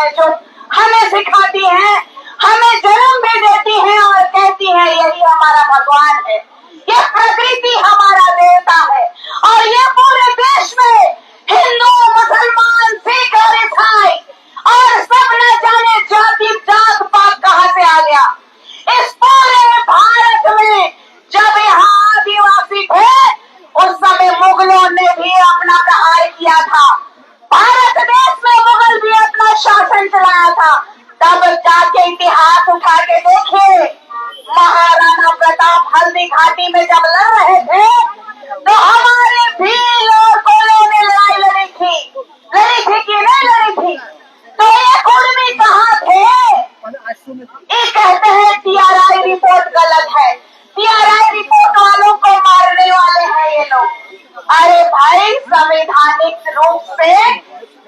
है जो हमें सिखाती है, हमें जन्म भी देती है और कहती है यही हमारा भगवान है, ये प्रकृति हमारा देवता है। और ये पूरे देश में हिंदू, मुसलमान, सिख और ईसाई और सब न जाने जाति जात पात कहां से आ गया। इस पूरे भारत में जब यहाँ आदिवासी थे उस समय मुगलों ने भी अपना प्रहार किया था, भारत देश में मुगल भी अपना शासन चलाया था। तब जाके इतिहास उठा के देखिए, महाराणा प्रताप हल्दी घाटी में जब लड़ रहे थे तो हमारे भील और कोलों ने लड़ाई लड़ी थी कि नहीं लड़ी थी? तो ये कुर्मी कहाँ थे? ये कहते हैं TRI रिपोर्ट गलत है, TRI रिपोर्ट वालों को मारने वाले हैं ये लोग। अरे भाई, संवैधानिक रूप से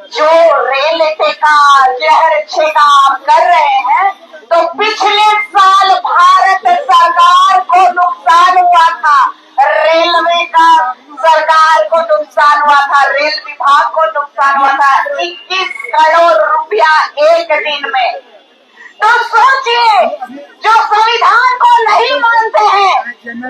जो रेल टेका जहर छेका आप कर रहे हैं, तो पिछले साल भारत सरकार को नुकसान हुआ था, रेलवे का सरकार को नुकसान हुआ था, रेल विभाग को नुकसान हुआ था 21 करोड़ रुपया एक दिन में। तो सोचिए, जो संविधान को नहीं मानते हैं,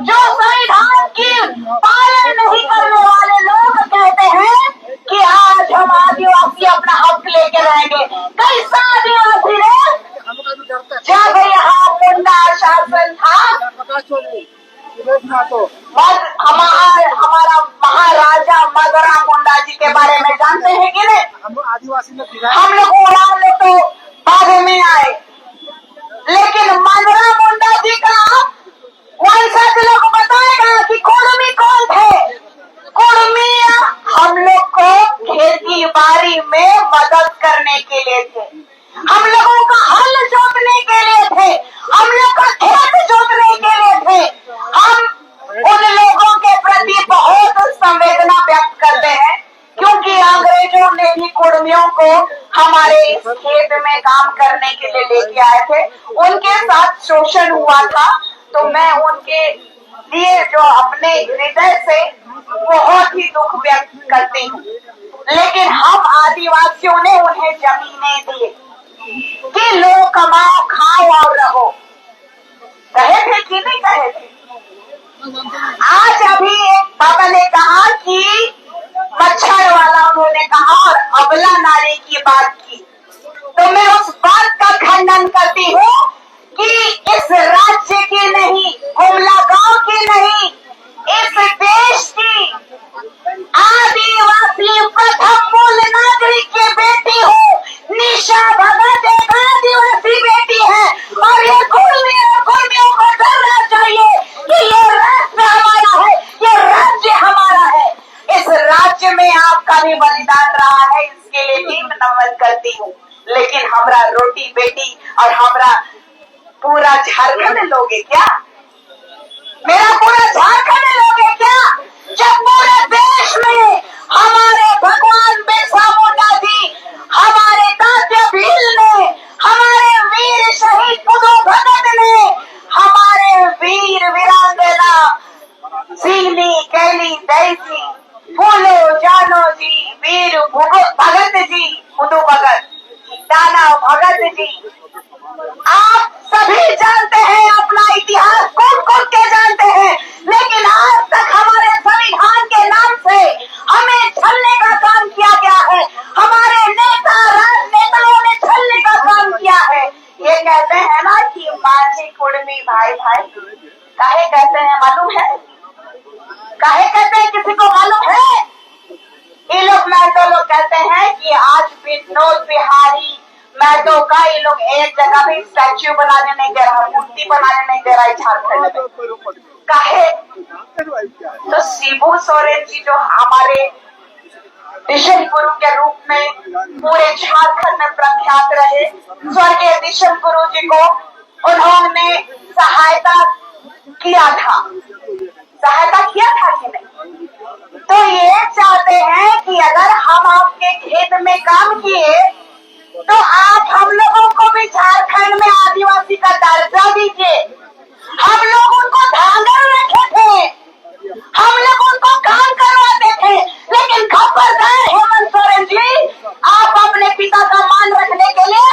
जो संविधान की पालन नहीं करने वाले लोग कहते हैं कि आज हम आदिवासी अपना हक लेके रहेंगे। कैसा आदिवासी रे? जब यहाँ मुंडा शासन था, हमारा महाराजा मदरा मुंडा जी के बारे में जानते हैं कि नहीं? आदिवासी हम लोग उड़ा ले तो बाद में आए, लेकिन मदरा मुंडा जी का वंशज लोग बताएगा कि कुर्मी कौन थे। कुर्मी हम लोग को खेती बाड़ी में मदद करने के लिए थे, हम लोगों का हल जोतने के लिए थे, हम लोग का खेत जोतने के लिए थे। हम उन लोगों के प्रति बहुत संवेदना व्यक्त करते हैं, क्योंकि अंग्रेजों ने भी कुर्मियों को हमारे इस खेत में काम करने के लिए लेके आए थे, उनके साथ शोषण हुआ था। तो मैं उनके लिए जो अपने हृदय से बहुत ही दुख व्यक्त करती हूँ, लेकिन हम आदिवासियों ने उन्हें जमीनें दी कि लो, कमाओ, खाओ और रहो। कहे थे कि नहीं कहे थे? आज अभी एक बाबा ने कहा कि मच्छर वाला उन्होंने कहा और अबला नारी की बात की, तो मैं उस बात का खंडन करती हूँ कि इस राज्य की नहीं, गुमला गांव की नहीं, इस देश की आदिवासी प्रथम मूल नागरिक की बेटी हूँ। निशा भगत एक आदिवासी बेटी है और ये कुर्मियों को डरना चाहिए कि ये राष्ट्र हमारा है, ये राज्य हमारा है। इस राज्य में आपका भी बलिदान रहा है, इसके लिए भी नमन करती हूँ। लेकिन हमारा रोटी बेटी और हमारा पूरा झारखंड लोगे क्या? मेरा पूरा झारखंड लोगे क्या? जब पूरे देश में हमारे भगवान बिरसा मुंडा जी, हमारे तात्या भील ने, हमारे वीर शहीद बुधो भगत ने, हमारे वीर वीरांगना सिंगनी, कैली, दैसी, फूलो जानो जी, वीर भगत जी, बुधो भगत, दानव भगत जी, आप सभी जानते हैं अपना इतिहास, कूट के जानते हैं, लेकिन आज तक हमारे संविधान के नाम से हमें छलने का काम किया गया है, हमारे नेता राजनेताओं ने छलने का काम किया है। ये कहते हैं ना कि माझी कुर्मी भाई भाई, काहे कहते हैं मालूम है? काहे कहते हैं, किसी को मालूम है? ये लोग महतो लोग कहते हैं कि आज विनोद बिहारी महतो का ये लोग एक जगह भी स्टैच्यू बनाने नहीं दे रहा, मूर्ति बनाने नहीं दे रहा है झारखंड में। काहे? तो शिबू सोरेन जी जो हमारे दिशम गुरु के रूप में पूरे झारखंड में प्रख्यात रहे, स्वर्गीय दिशम गुरु जी को उन्होंने सहायता किया था कि नहीं? तो ये चाहते हैं कि अगर हम आपके खेत में काम किए तो आप हम लोगों को भी झारखंड में आदिवासी का दर्जा दीजिए। हम लोग उनको धांगर रखे थे, हम लोग उनको काम करवाते थे, लेकिन खबरदार हेमंत सोरेन जी, आप अपने पिता का मान रखने के लिए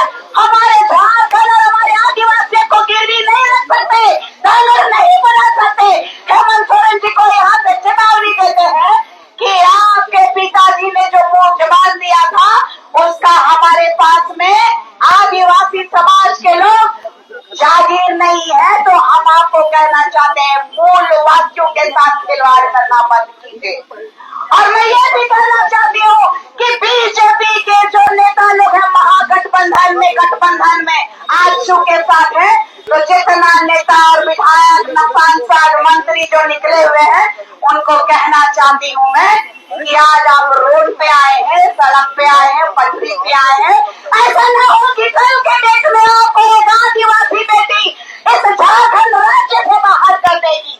कहना चाहती हूँ मैं कि आज आप रोड पे आए हैं, सड़क पे आए हैं, पटरी पे आए हैं, ऐसा न हो कि कल के डेट में आपको एक आदिवासी बेटी इस झारखंड राज्य से बाहर कर देगी।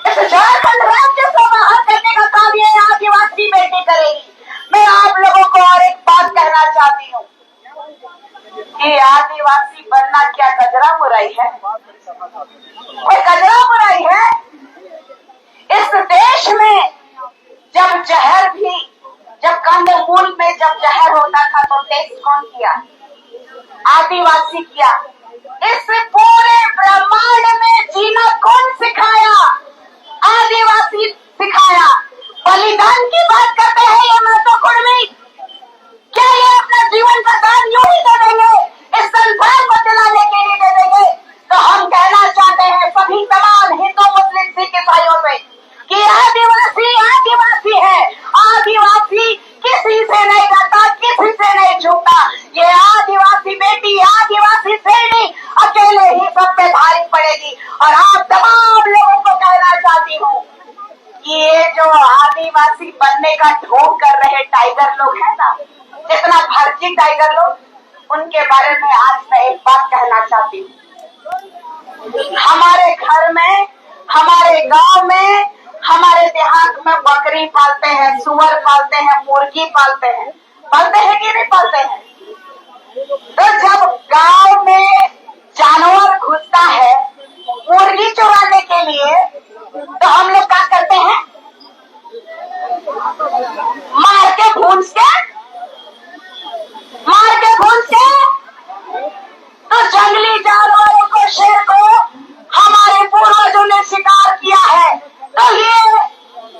इस झारखंड राज्य से बाहर करने का काम ये आदिवासी बेटी करेगी। मैं आप लोगों को और एक बात कहना चाहती हूँ कि आदिवासी बनना क्या गजरा बुराई है? कोई गजरा बुराई है? इस देश में जब कंदमूल में जब जहर होता था तो टेस्ट कौन किया? आदिवासी किया। इस पूरे ब्रह्मांड में जीना कौन सिखाया? आदिवासी सिखाया। बलिदान की बात करते हैं ये महत्वपूर्ण। क्या ये अपना जीवन का दान यूं ही दे देंगे? इस संसार को चलाने के लिए दे देंगे? तो हम कहना चाहते हैं सभी तमाम हिंदू मुस्लिम सिख ईसाइयों से कि आदिवासी आदिवासी है। आदिवासी किसी से नहीं डरता, किसी से नहीं झुकता। ये आदिवासी बेटी, आदिवासी श्रेणी अकेले ही सब पे भारी पड़ेगी। और आप तमाम लोगों को कहना चाहती हूँ कि ये जो आदिवासी बनने का ढोंग कर रहे टाइगर लोग हैं ना, जितना फर्जी टाइगर लोग, उनके बारे में आज मैं एक बात कहना चाहती हूँ। हमारे घर में, हमारे गांव में, हमारे देहात में बकरी पालते हैं, सुअर पालते हैं, मुर्गी पालते हैं। पालते हैं कि नहीं पालते हैं? तो जब गांव में जानवर घुसता है मुर्गी चुराने के लिए, तो हम लोग क्या करते हैं? मार के भूंस के तो जंगली जानवरों को, शेर को हमारे पूर्वजों ने शिकार किया है। तो ये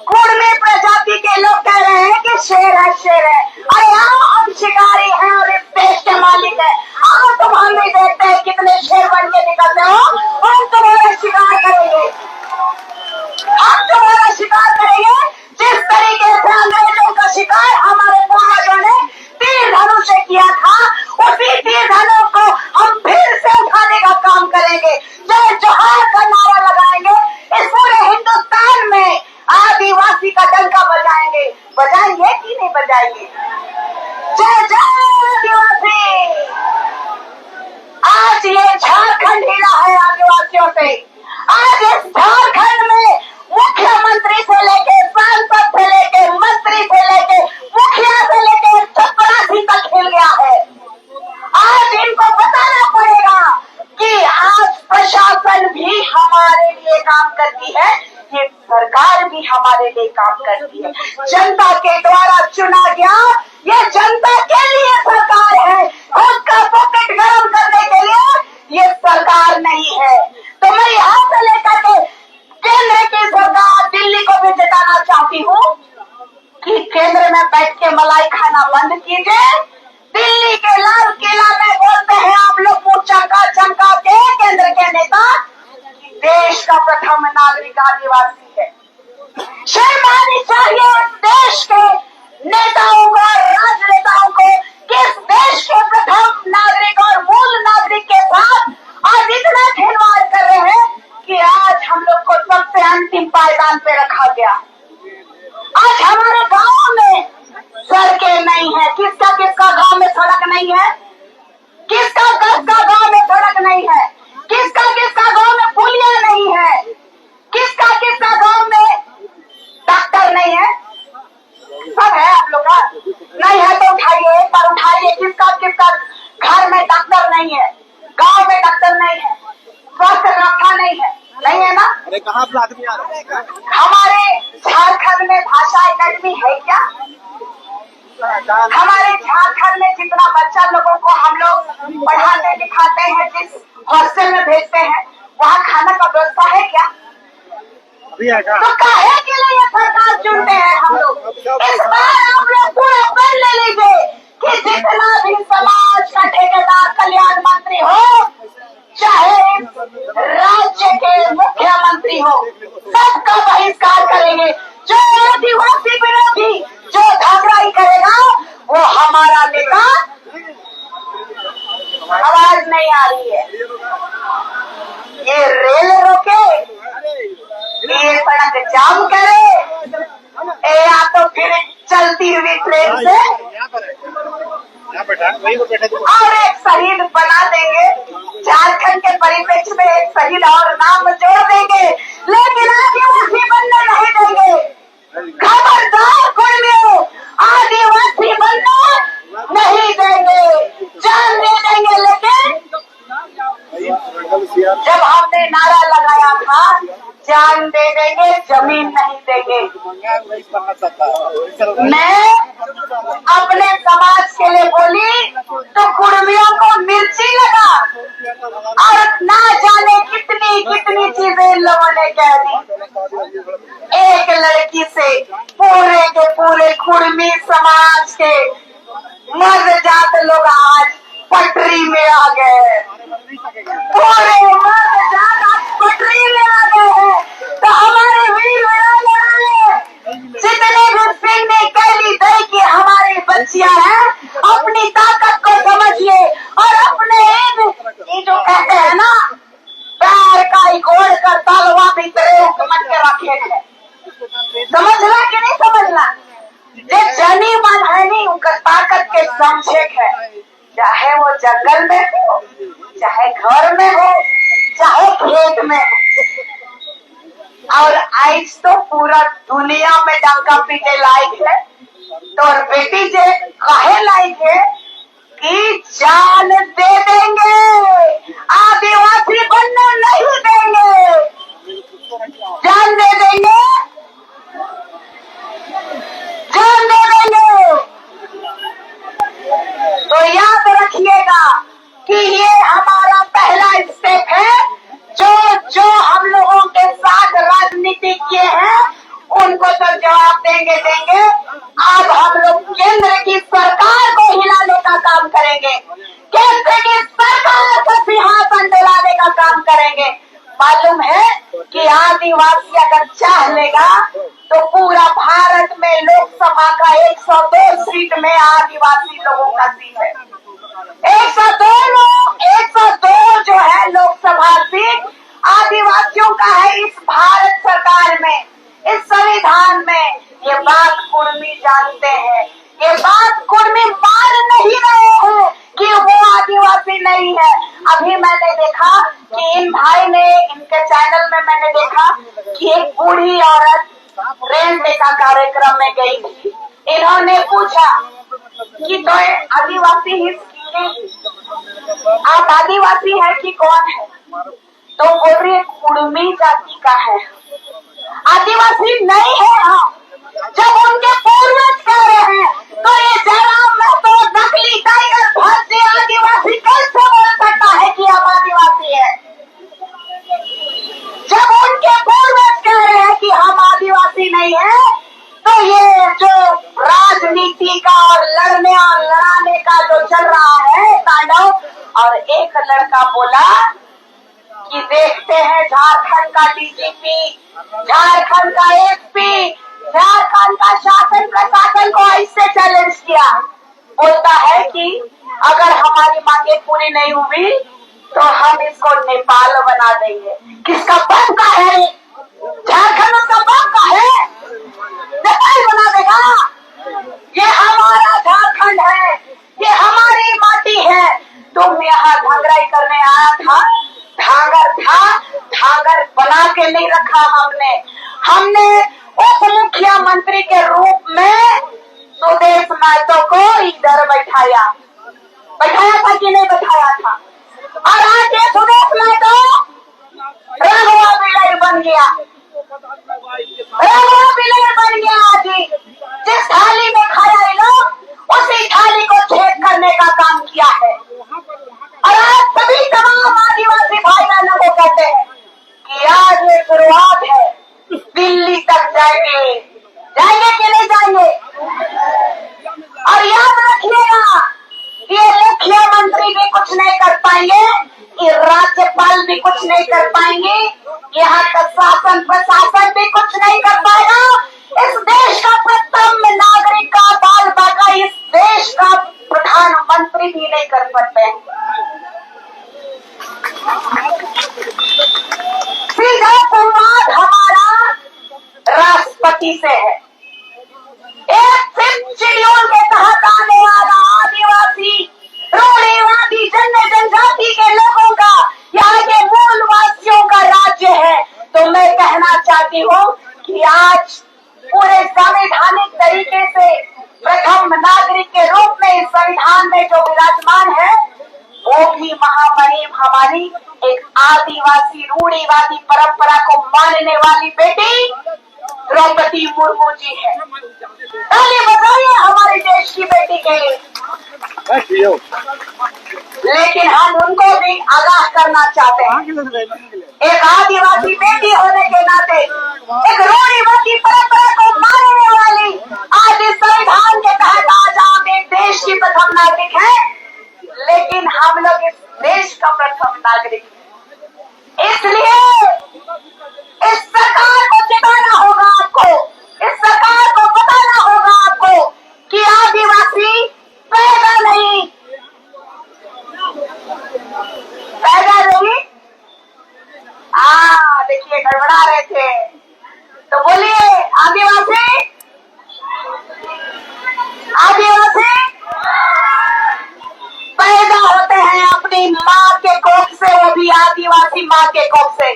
कुड़मी प्रजाति के लोग कह रहे हैं कि शेर है, शेर है। अरे आओ, हम शिकारी हैं और इस देश के मालिक है। आओ, तुम हम नहीं देखते हैं कितने शेर बन के निकलते हो, हम तुम्हारा शिकार करेंगे। हम तुम्हारा शिकार करेंगे। जिस तरीके से अंग्रेजों का शिकार हमारे पूर्वजों ने तीर धनुष से किया था, उसी तीर धनुष को हम फिर से उठाने का काम करेंगे। जय जोहार का नारा लगाएंगे। इस पूरे हिंदुस्तान में आदिवासी का डंका बजाएंगे। बजाएंगे कि नहीं बजाएंगे? जय जय आदिवासी। आज ये झारखंड हिला है आदिवासियों से। आज इस झारखंड में मुख्यमंत्री से लेके, सांसद से लेके, मंत्री से लेके, मुखिया से लेके चपरासी तक हिल गया है। आज इनको बताना पड़ेगा कि आज प्रशासन भी हमारे लिए काम करती है, ये सरकार भी हमारे लिए काम करती है। जनता के द्वारा चुना गया, ये जनता के लिए सरकार है। खुद का पॉकेट गर्म करने के लिए ये सरकार नहीं है। तो मैं यहाँ से लेकर के केंद्र की सरकार दिल्ली को भी जिताना चाहती हूँ कि केंद्र में बैठ के मलाई खाना बंद कीजिए। दिल्ली के लाल किला में बोलते हैं आप लोग मुंह चमका के केंद्र के नेता, देश का प्रथम नागरिक आदिवासी है। शर्म आनी चाहिए देश के नेताओं को, राजनेताओं को, किस देश के प्रथम नागरिक और मूल नागरिक के साथ आज इतना खिलवाड़ कर रहे हैं कि आज हम लोग को सबसे अंतिम पायदान पे रखा गया। आज हमारे गांव में सड़कें नहीं है। किसका किसका गांव में सड़क नहीं है? किसका किसका गांव में सड़क नहीं है? किसका किसका गांव में पुलिया नहीं है? किसका किसका गांव में डॉक्टर नहीं है? सब है आप लोग का? नहीं है तो उठाइए, एक बार उठाइए। किसका किसका घर में डॉक्टर नहीं है, गांव में डॉक्टर नहीं है, स्वास्थ्य व्यवस्था नहीं है? नहीं है ना? अरे कहाँ पे आदमी आ रहा है? हमारे झारखंड में भाषा एकेडमी है क्या? हमारे झारखंड में जितना बच्चा लोगों को हम लोग पढ़ाते लिखाते हैं, जिस हॉस्टल में भेजते हैं, वहाँ खाना का व्यवस्था है क्या? तो काहे के लिए सरकार चुनते हैं हम लोग? इस बार आप लोग पूरा पढ़ ले लीजिए कि जितना भी समाज का ठेकेदार कल्याण मंत्री हो, चाहे राज्य के मुख्यमंत्री हो, सबका बहिष्कार करेंगे। जो आदिवासी विरोधी, जो घबराई करेगा, वो हमारा नेता। आवाज नहीं आ रही है। ये रेल रोके, ये सड़क जाम करे, प्रेम से यहाँ बैठा वही तो बैठा और एक शहीद बना देंगे। झारखंड के परिप्रेक्ष्य में एक शहीद और नाम जोड़ देंगे, लेकिन आदिवासी बनने नहीं देंगे। खबरदार कुर्मियों, आदिवासी बनने नहीं देंगे, जान दे देंगे। लेकिन जब हमने नारा लगाया था जान दे देंगे, जमीन नहीं देंगे, मैं अपने समाज के लिए बोली तो कुर्मियों को मिर्ची लगा और ना जाने कितनी कितनी चीजें इन लोगों ने कह दी। एक लड़की से पूरे के पूरे कुर्मी समाज के मर्द जात लोग आज पटरी में आ गए, पूरे मर्द जात आज पटरी में आ गए हैं। तो हमारे वीर जितने भी सिंह ने कहली दई कि हमारी बच्चियां हैं, अपनी ताकत को समझिए और अपने ये जो कहते हैं ना पैर का घोड़ कर तालवा भीतरे समझ के रखे हैं। समझना कि नहीं समझना? जो जनी मन है नहीं उनका ताकत के संक्षेप है, चाहे वो जंगल में हो, चाहे घर में हो, चाहे खेत में हो। और आज तो पूरा दुनिया में डंका पीटे लायक है। तो बेटी जे कहे लायक है कि जान दे देंगे, आदिवासी बनने नहीं देंगे, जान दे देंगे, जान दे देंगे। तो याद रखिएगा कि ये हमारा पहला स्टेप है। जो हम लोगों के साथ राजनीति किए हैं उनको तो जवाब देंगे। अब हम लोग केंद्र की सरकार को हिलाने का काम करेंगे, केंद्र की सरकार को सिंहासन दिलाने का काम करेंगे। मालूम है कि आदिवासी अगर चाह लेगा तो पूरा भारत में लोकसभा का 102 सीट में आदिवासी लोगों का सीट है। 102 जो है लोकसभा सीट आदिवासियों का है इस भारत सरकार में, इस संविधान में। ये बात कुर्मी जानते हैं, ये बात कुर्मी मान नहीं रहे हैं कि वो आदिवासी नहीं है। अभी मैंने देखा कि इन भाई ने इनके चैनल में मैंने देखा कि एक बूढ़ी औरत रेंट का कार्यक्रम में गई थी। इन्होंने पूछा कि तो आदिवासी ही आप आदिवासी है कि कौन है? तो बोल रही है कुर्मी जाति का है, आदिवासी नहीं है। हाँ, जब उनके पूर्वज कह रहे हैं तो ये जयराम महतो नकली टाइगर भट्ट आदिवासी कैसे बोल सकता है कि हम आदिवासी है? जब उनके पूर्वज कह रहे हैं कि हम आदिवासी नहीं है, तो ये जो राजनीति का और लड़ने और लड़ाने का जो चल रहा है तांडव। और एक लड़का बोला कि देखते हैं झारखंड का डीजीपी, झारखंड का एसपी, झारखंड का शासन प्रशासन को ऐसे चैलेंज किया। बोलता है कि अगर हमारी मांगे पूरी नहीं हुई तो हम इसको नेपाल बना देंगे। किसका बस का है? झारखंड का बस का है, नेपाल बना देगा। ये हमारा झारखंड है, ये हमारी माटी है। तुम यहाँ धांगराई करने आया था, धांगर बना के नहीं रखा हमने उप मुख्यमंत्री के रूप में सुदेश महतो को इधर बैठाया था कि नहीं बैठाया था? और आज ये सुदेश महतो रघुआ बिलर बन गया, रघुआ बिलर बन गया। आज जिस थाली में खाया लोग उसी थाली को छेद करने का काम किया है। और आज सभी तमाम आदिवासी भाई बहनों को कहते हैं कि आज ये शुरुआत है, दिल्ली तक जाएंगे कि नहीं जाएंगे? और याद रखिएगा ये मुख्यमंत्री भी कुछ नहीं कर पाएंगे, ये राज्यपाल भी कुछ नहीं कर पाएंगे, यहाँ का शासन प्रशासन भी कुछ नहीं कर पाएगा। इस देश का प्रथम नागरिक का बाल बाका इस देश का प्रधानमंत्री भी नहीं कर सकते। सीधा संवाद हमारा राष्ट्रपति से है। एक सिर्फ शेड्यूल के तहत आने वाला आदिवासी रूढ़िवादी जनजाति के लोगों का, यहाँ के मूलवासियों का राज्य है। तो मैं कहना चाहती हूँ कि आज पूरे संवैधानिक तरीके से प्रथम नागरिक के रूप में इस संविधान में जो विराजमान है, वो भी महामहिम हमारी एक आदिवासी रूढ़िवादी परंपरा को मानने वाली बेटी द्रौपदी मुर्मू जी है। ताली बजाइए हमारे देश की बेटी के लिए। लेकिन हम उनको भी आगाह करना चाहते हैं, एक आदिवासी बेटी होने के नाते, एक रूढ़िवादी परंपरा को मानने वाली आज इस संविधान के तहत आज आप एक देश की प्रथम नागरिक है, लेकिन हम लोग इस देश का प्रथम नागरिक है। इसलिए इस सरकार को चेताना होगा आपको, इस सरकार को बताना होगा आपको कि आदिवासी पैदा नहीं देखिए गड़बड़ा रहे थे, तो बोलिए आदिवासी पैदा होते हैं अपनी माँ के कोख से, वो भी आदिवासी माँ के कोख से।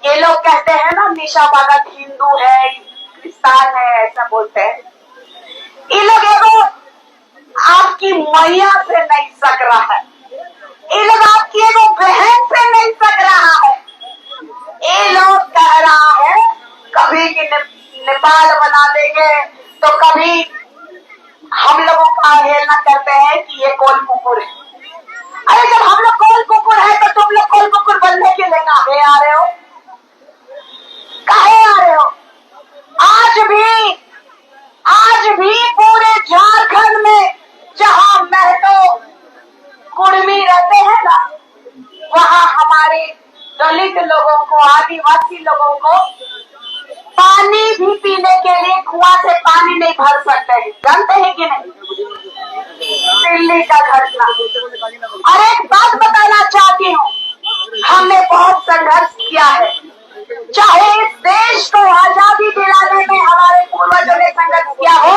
ये लोग कहते हैं ना निशा भगत हिंदू है, क्रिस्तान है, ऐसा बोलते हैं। ये लोग एगो आपकी मैया से नहीं सक रहा है, ये लोग आपकी एगो बहन से नहीं सक रहा है। ये लोग कह रहा है कभी कि नेपाल बना देंगे, तो कभी हम लोगों का अवहेलना करते हैं कि ये कोल कुकुर है। अरे जब हम लोग कोल कुकुर है तो तुम लोग कोल कुकुर बनने के लिए काहे आ रहे हो, काहे आ रहे हो? आज भी पूरे झारखंड में जहां महतो कुर्मी रहते हैं ना, वहां हमारे दलित लोगों को, आदिवासी लोगों को पानी भी पीने के लिए कुआं से पानी नहीं भर सकते हैं। जानते हैं कि नहीं? दिल्ली का घटना। और एक बात बताना चाहती हूँ, हमने बहुत संघर्ष किया है, चाहे इस देश को आजादी दिलाने में हमारे पूर्वजों ने संघर्ष किया हो,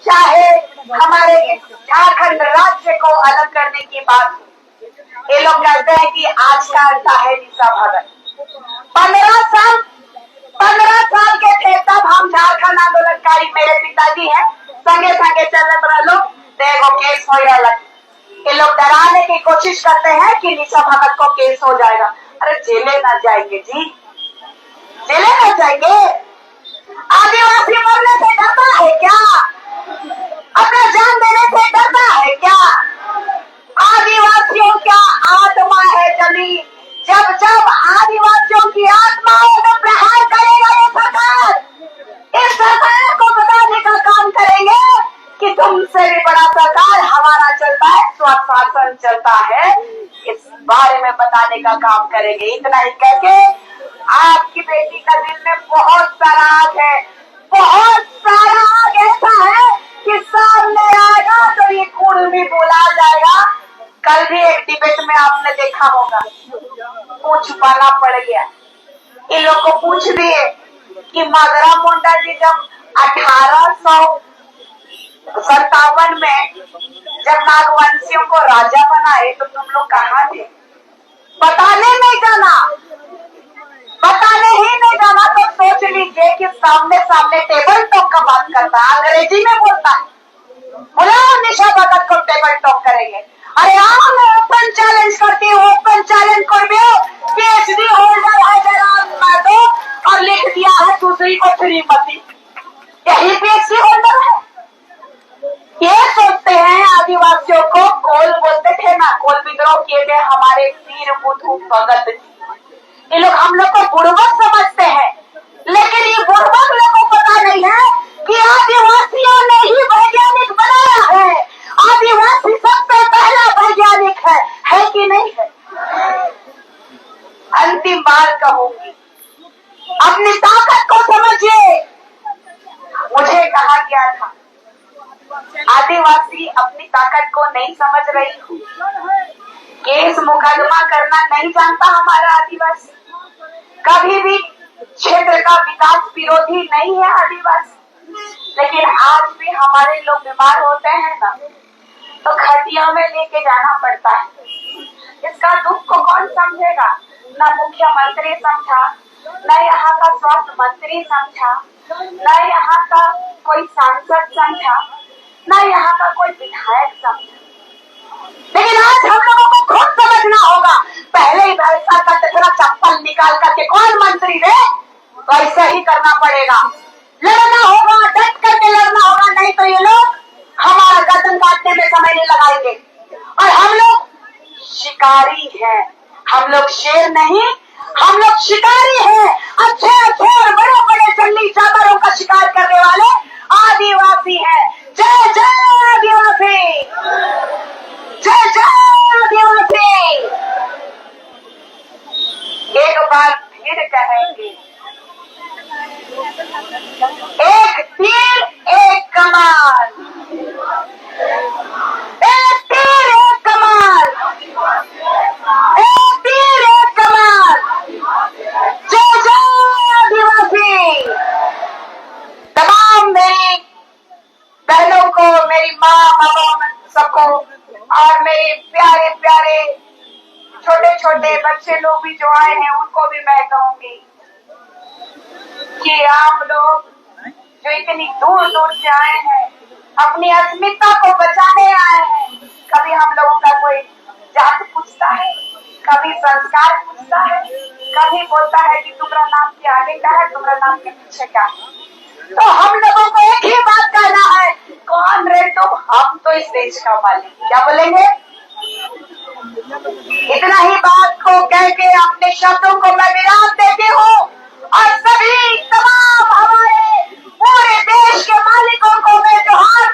चाहे हमारे इस झारखंड राज्य को अलग करने की बात हो। ये लोग कहते हैं कि आज का अंता है निशा भगत। 15 साल के थे तब हम झारखंड आंदोलनकारी, मेरे पिताजी हैं, संगे संगे चलत रहो, देखो केस हो अलग। ये लोग डराने की कोशिश करते हैं कि निशा भगत को केस हो जाएगा। अरे जेले ना जाएंगे जी, जेले ना जाएंगे। आदिवासी मरने से डरता है क्या? अपना जान देने से डरता है क्या? आदिवासियों क्या आत्मा है जली, जब जब आदिवासियों की आत्माओं में प्रहार करेगा ये सरकार, इस सरकार को बताने का काम करेंगे कि तुमसे भी बड़ा सरकार हमारा चलता है, स्वशासन चलता है, इस बारे में बताने का काम करेंगे। इतना ही कहके आपकी बेटी का दिल में बहुत सारा आग है, बहुत सारा आग ऐसा है कि सामने आएगा तो ये कुर्मी बोला जाएगा। कल भी एक डिबेट में आपने देखा होगा, पूछ पाना पड़ गया। इन लोग को पूछ दिए कि मगरा मुंडा जी जब 1857 में जब नागवंशियों को राजा बनाए तो तुम लोग कहाँ थे? बताने नहीं जाना, बताने ही नहीं जाना। तो सोच लीजिए कि सामने सामने टेबल टॉक का बात करता है, अंग्रेजी में बोलता है। बुलाओ निशा भगत को टेबल टॉक करेंगे। अरे आओ, मैं ओपन चैलेंज करती हूँ, ओपन चैलेंज कर दो। PhD होल्डर है जनाब महतो और लिख दिया है दूसरी को श्रीमती, यही PhD होल्डर है। ये सोचते हैं आदिवासियों को कोल बोलते थे ना, कोल विद्रोह किए थे हमारे वीर बुद्धू भगत जी। ये लोग हम लोग को बुड़बक समझते हैं, लेकिन ये बुड़बक लोगों को पता नहीं है कि आदिवासियों ने ही वैज्ञानिक बनाया है। आदिवासी सबसे पहला वैज्ञानिक है कि नहीं है? अंतिम बार कहूंगी, अपनी ताकत को समझिए। मुझे कहा गया था आदिवासी अपनी ताकत को नहीं समझ रही हूँ, केस मुकदमा करना नहीं जानता हमारा आदिवासी, कभी भी क्षेत्र का विकास विरोधी नहीं है आदिवासी। लेकिन आज भी हमारे लोग बीमार होते हैं ना, तो खटिया में लेके जाना पड़ता है। इसका दुख को कौन समझेगा? न मुख्यमंत्री समझा, न यहाँ का स्वास्थ्य मंत्री समझा, न यहाँ का कोई सांसद समझा, न यहाँ का कोई विधायक समझा। लेकिन आज हम लोगों को खुद समझना होगा। पहले ही भैंसा का टुकड़ा चप्पल निकाल करके कौन मंत्री दे, वैसा ही करना पड़ेगा। लड़ना होगा, डट करके लड़ना होगा, नहीं तो ये लोग हमारा गर्दन काटने में समय नहीं लगाएंगे। और हम लोग शिकारी हैं, हम लोग शेर नहीं, हम लोग शिकारी हैं। अच्छे अच्छे और बड़े बड़े जंगली जानवरों का शिकार करने वाले आदिवासी हैं। जय जय आदिवासी, जय जय आदिवासी। एक बार फिर कहेंगे, एक तीर एक कमान, एक तीर एक कमान, एक तीर एक कमान। जय जय आदिवासी। तमाम मेरी बहनों को, मेरी माँ बाबा सबको, और मेरे प्यारे प्यारे छोटे छोटे बच्चे लोग भी जो आए हैं, उनको भी मैं कहूंगी कि आप लोग जो इतनी दूर दूर से आए हैं, अपनी अस्मिता को बचाने आए हैं। कभी हम लोगों का कोई जात पूछता है, कभी संस्कार पूछता है, कभी बोलता है कि तुम्हारा नाम के आगे क्या है, तुम्हारा नाम के पीछे क्या है। तो हम लोगों को एक ही बात कहना है, कौन रे तुम? हम तो इस देश का मालिक। क्या बोलेंगे? इतना ही बात को कह के अपने शब्दों को मैं विराम देती हूँ, और सभी तमाम हमारे पूरे देश के मालिकों को मैं जोहार